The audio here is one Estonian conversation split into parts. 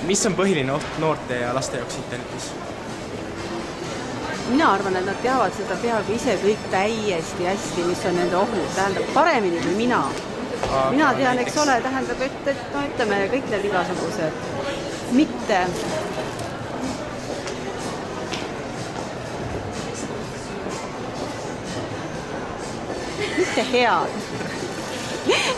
Mis on põhiline oht noorte ja laste jaoks internetis? Mina arvan, et nad teavad seda peaaegu ise kõik täiesti hästi, mis on nende ohud, tähendab paremini kui mina. Mina tean, eks ole, tähendab, et no ütleme kõik need igasugused mitte head.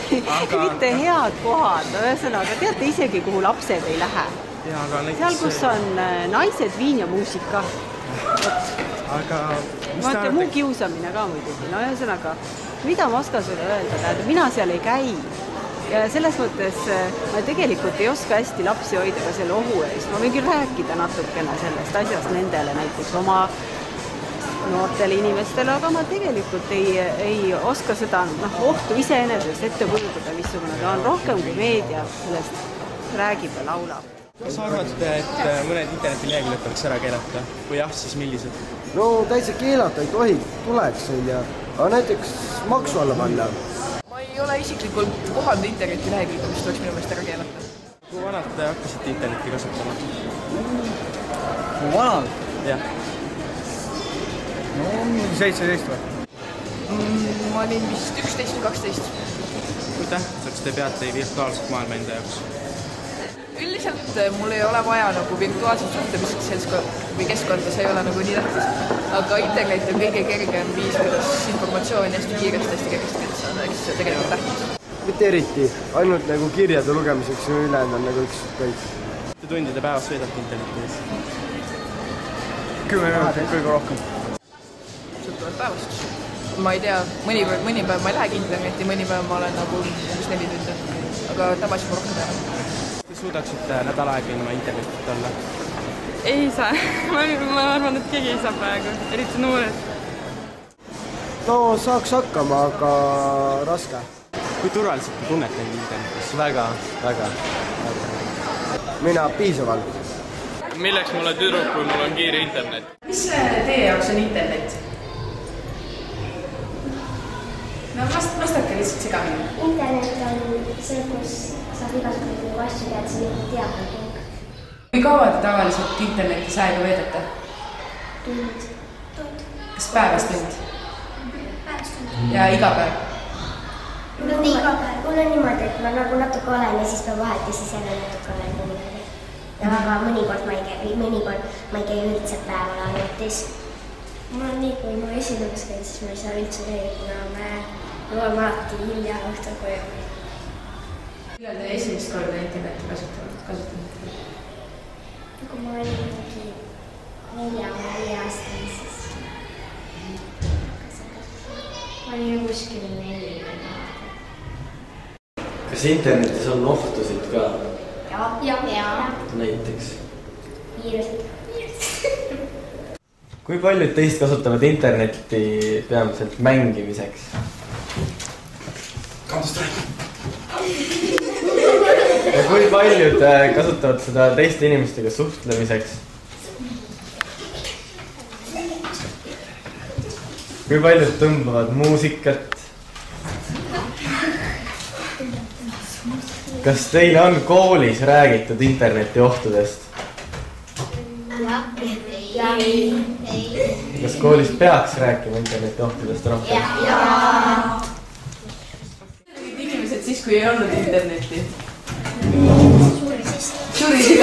Mitte head kohad, no ühesõnaga, teate isegi, kuhu lapsed ei lähe. Seal, kus on naised, viin ja muusika. Vaata, muu kiusamine ka muidugi. No ühesõnaga, mida ma oskan sulle öelda? Mina seal ei käi. Ja selles mõttes ma tegelikult ei oska hästi lapsi hoida ka selle ohu eest. Ma võin küll rääkida natukene sellest asjast nendele näiteks oma noortele inimestele, aga ma tegelikult ei oska seda ohtu iseenesest ette kujutada, missugune ta on rohkem kui meedia sellest räägib ja laulab. Kas sa arvad, et mõned internetileheküljed tuleks ära keelata? Kui jah, siis millised? No täitsa keelata ei tohi, tuleks, aga näiteks maksu alla panna. Ma ei ole isiklikult kohanud internetilehekülge, mis tuleks minu meelest ära keelata. Kui vanad te hakkasite internetti kasutama? Kui vanad? Jah. No 17 või? Ma olin vist 11 või 12. Kui tähtsaks te peate virtuaalset maailma enda jaoks? Üldiselt mul ei ole vaja virtuaalset suhtlemiseks või keskkonda, see ei ole nii tähtis. Aga internet on kõige kergem viis, kuidas informatsiooni hästi kiiresti kätte saada, eks see tegelikult tähtis. Mitte eriti, ainult kirjade lugemiseks ja ülejäänud on üks kõik. Mitu tundide päevas veedate internetis? 10 minutit kõige rohkem. Sõltuvad päevast. Ma ei tea, mõni päev ma ei lähegi internetti, mõni päev ma olen umbes 4 tundi. Aga tavaliselt ma rohkem teha. Suudaksite nädal aega ilma internetita olla? Ei saa. Ma arvan, et keegi ei saa praegu, eriti noored. No saaks hakkama, aga raske. Kui turvaliselt te tunnete internetis? Väga. Mina piisavalt. Milleks mulle tüdruk, kui mul on kiire internet? Mis teie jaoks on internet? No vastake lihtsalt segamini. Internet on see, kus saab igasuguseid asju teada, see on teada. Kui kaua te tavaliselt internetis aega veedate? Tund. Kas päevast tund? Päevast tund. Ja iga päev? Mul on niimoodi, et ma natuke olen ja siis ma vahet ja siis jälle natuke olen niimoodi. Ja aga mõnikord ma ei käi üldse päeval arvutis. Mul on nii, kui ma esinemas käin, siis ma ei saa üldse teha, kuna me jõuame alati hilja õhtul koju. Millal te esimest korda internetti kasutanud? Kui ma olin 4 aastane, siis ma olin kuskil 4 aastane. Kas internetis on ohtusid ka? Jaa. Näiteks? Viirused. Kui paljud teist kasutavad internetti peamiselt mängimiseks? Ja kui paljud kasutavad seda teiste inimestega suhtlemiseks? Kui paljud tõmbavad muusikat? Kas teile on koolis räägitud interneti ohtudest? Kas koolis peaks rääkima interneti ohtudest rohkem? Inimesed siis, kui ei olnud internetti? Suri siis. Suri siis?